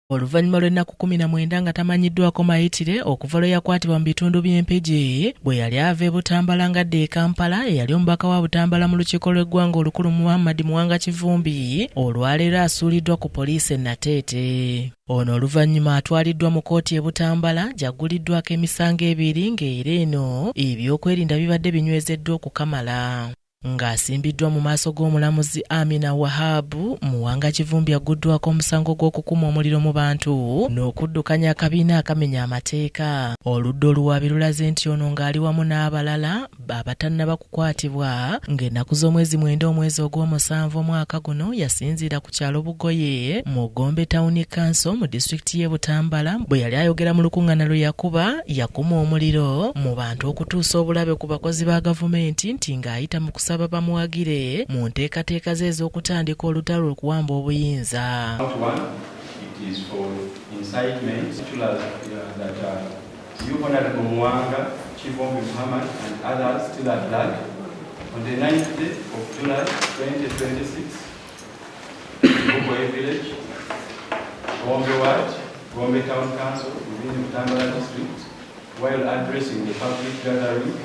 Oluvannyuma lw'ennaku 19 nga tamanyiddwako mayitire okuva lwe yakwatibwa mu bitundu by'Empigi bwe yali ava e Butambala ng'adda e Kampala, eyali omubaka wa Butambala mu lukiiko lw'eggwanga olukulu Muhammad Muwanga Kivumbi olwaleero asuuliddwa ku poliisi e Nateete. Ono oluvannyuma atwaliddwa mu kkooti e Butambala gy'agguliddwako emisango ebiri ng'era eno ebyokwerinda bibadde binywezeddwa okukamala. Ng'asimbiddwa mu maaso g'omulamuzi Amina Wahabu, Muwanga Kivumbi agguddwako omusango gw'okukuma omuliro mu bantu n'okuddukanya akabiina akamenya amateeka. Oludda oluwaabi lulaze nti ono ng'ali wamu n'abalala abatannaba kukwatibwa ng'ennaku z'omwezi 9 omwezi ogw'omusanvu omwaka guno yasinziira ku kyalo Bugoye mu Gombe Town Council mu disitulikiti y'e Butambala bwe yali ayogera mu lukuŋŋaana lwe yakuma omuliro mu bantu okutuusa obulabe ku bakozi ba gavumenti nti ng'ayita mu kusaba bamuwagire mu nteekateeka ze ez'okutandika olutalo okuwamba obuyinza. You, Honorable Muwanga, Kivumbi Muhammad, and others still at large, on the 9th day of July 2026, Bugoye Village, Gombe Ward, Gombe Town Council, within the Butambala district, while addressing the public gathering,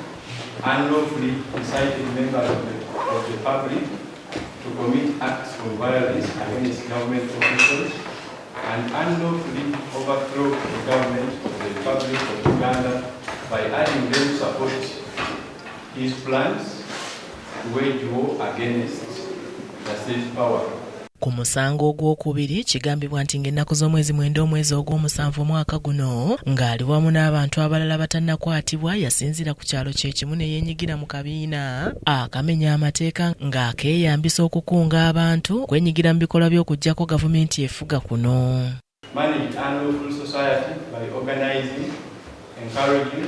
unlawfully incited members of the public to commit acts of violence against government officials and unlawfully overthrow the government of the Republic of Uganda by urging them to support his plans to wage war against the state power. Ku musango ogwokubiri kigambibwa nti ng'ennaku z'omwezi 9 omwezi ogw'omusanvu omwaka guno ng'ali wamu n'abantu abalala batannakwatibwa yasinziira ku kyalo kye kimu ne yeenyigira mu kabiina akamenya amateeka ng'akeeyambisa okukunga abantu kwenyigira mu bikolwa by'okuggyako gavumenti efuga kuno. Manage unlawful society by organizing, encouraging,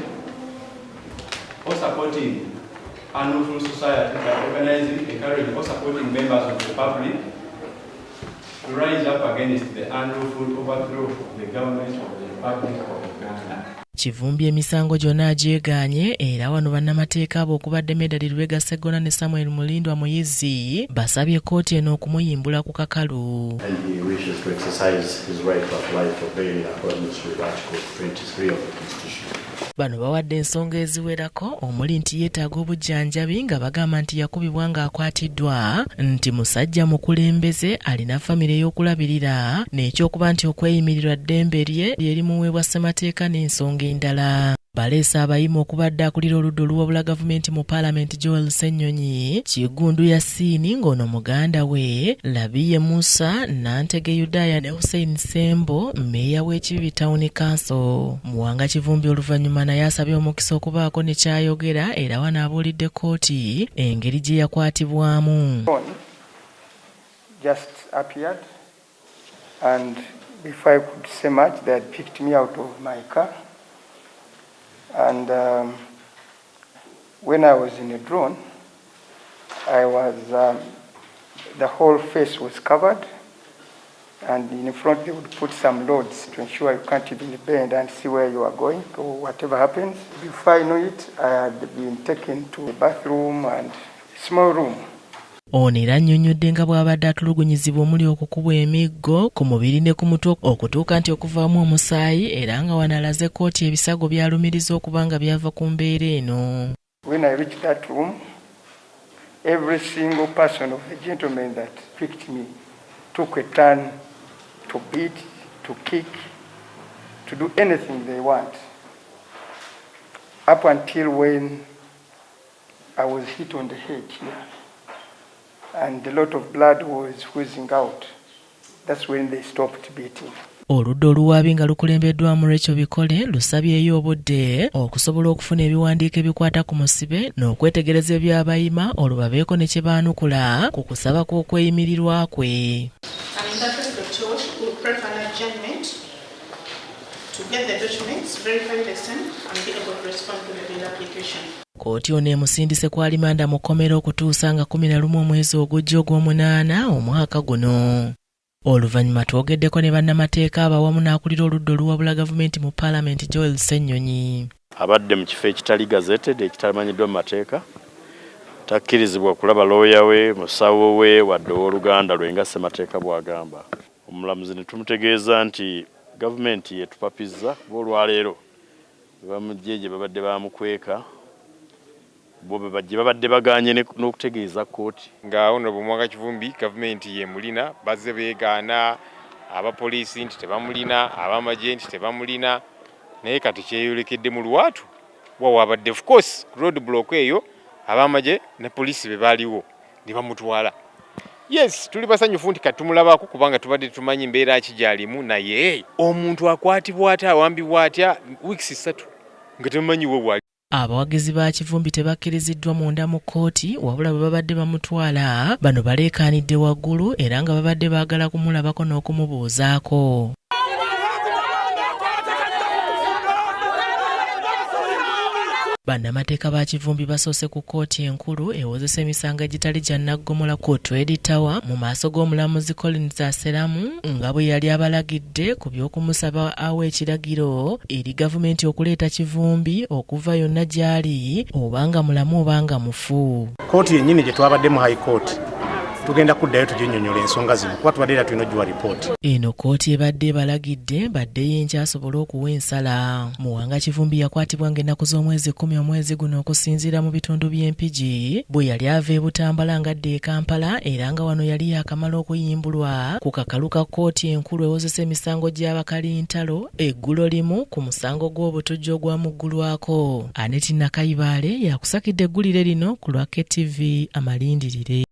or supporting unlawful society by organizing, encouraging, or supporting members of the public to rise up against the unlawful overthrow of the government of the Republic of Uganda. Kivumbi emisango gyonna agyegaanye era wano bannamateeka abo okubadde Medali Lubega Sseggona ne Samuel Mulindwa Muyizi basabye kkooti eno okumuyimbula ku kakalu. And he wishes to exercise his right to apply for bail in accordance with Article 23 of the Constitution. Bano bawadde ensonga eziwerako omuli nti yeetaaga obujjanjabi nga bagamba nti yakubibwa ng'akwatiddwa nti musajja mukulembeze alina famire y'okulabirira n'ekyokuba nti okweyimirirwa ddembe lye lyerimuweebwa ssemateeka n'ensonga endala. Baleese abayimu okubadde akulira oludda oluwabula gavumenti mu Paalamenti Joel Ssennyonyi, Kiggundu Yassiini ng'ono muganda we, Labiye Musa, Nantege Yudaya ne Hussein Sembo, mmeeya w'Ekibibi Town Council. Muwanga Kivumbi oluvannyuma naye asabye omukisa okubaako ne kyayogera era wanaabuulidde kkooti engeri gye yakwatibwamu. Just appeared and before I could say much they had picked me out of my car. And when I was in a drone, I was, the whole face was covered, and in front they would put some loads to ensure you can't even bend and see where you are going or whatever happens. Before I know it, I had been taken to a bathroom and a small room. Ono era annyonnyodde nga bw'abadde atulugunyizibwa omuli okukubwa emiggo ku mubiri ne ku mutwe okutuuka nti okuvaamu omusaayi era nga wanalaze kkooti ebisago byalumiriza okuba nga byava ku mbeera eno. When I reached that room, every single person of the gentlemen that picked me took a turn to beat, to kick, to do anything they want. Up until when I was hit on the head here. And a lot of blood was oozing out. That's when they stopped beating. Oludda oluwaabi nga lukulembeddwamu Rachel Bikole lusabyeyo obudde okusobola okufuna ebiwandiiko ebikwata ku musibe n'okwetegereza ebyabayima olwo babeeko ne kye baanukula ku kusaba kw'okweyimirirwa kwe. Kkooti ono emusindise ku alimanda mu kkomera okutuusa nga 11 omwezi ogujja ogw'omunaana omwaka guno. Oluvannyuma twogeddeko ne bannamateeka abawamu n'akulira oludda oluwabula gavumenti mu Paalamenti Joel Ssennyonyi. Abadde mu kifo ekitali gazetted ekitamanyiddwa mu mateeka takkirizibwa kulaba looya we, musawo we wadde owooluganda lwe nga ssemateeka bw'agamba. omulamuzi ne tumutegeeza nti gavumenti yetupapizza kuba olwaleero bamujjeje babadde bamukweka bo bajje babadde baganye n'okutegeeza kooti nga Honorable Mwanga Kivumbi gavumenti ye mulina bazze beegaana abapoliisi nti tebamulina abamagye nti tebamulina naye kati kyeyolekedde mu lwatu wawabadde of course road block eyo abamagye ne poliisi be baaliwo ne bamutwala. Yes, tuli basanyufu nti katumulabako kubanga tubadde tumanyi mbeera kijalimu naye omuntu akwatibwa atya awambibwa atya weeks 3 nga temumanyi we wali. Abawagizi ba Kivumbi tebakkiriziddwa munda mu kkooti wabula bwe babadde bamutwala bano baleekaanidde waggulu era nga babadde baagala kumulabako n'okumubuuzaako. Bannamateeka ba Kivumbi basoose ku kkooti enkulu ewozesa emisango egitali gya nnaggomola ku Twedi Tower mu maaso g'omulamuzi Collins Aseramu nga bwe yali abalagidde ku by'okumusaba awa ekiragiro eri gavumenti okuleeta Kivumbi okuva yonna gy'ali obanga mulamu obanga mufu. Kkooti yennyini gye twabadde mu High Court tugenda kuddayo tuginnyonnyola ensonga zino kuba tubadde era tulina ogiwa ripooti. Eno kkooti ebadde ebalagidde baddeyo enkya asobole okuwa ensala. Muwanga Kivumbi yakwatibwa ng'ennaku z'omwezi 10 omwezi guno okusinziira mu bitundu by'Empigi bwe yali ava e Butambala ng'adda e Kampala era nga wano yali yakamala okuyimbulwa ku kakalu ka kkooti enkulu ewozesa emisango gy'abakalintalo eggulo limu ku musango gw'obutujju ogwamuggulwako. Aneti Nakayibaale yakusakidde eggulire lino ku lwa KTV Amalindirire.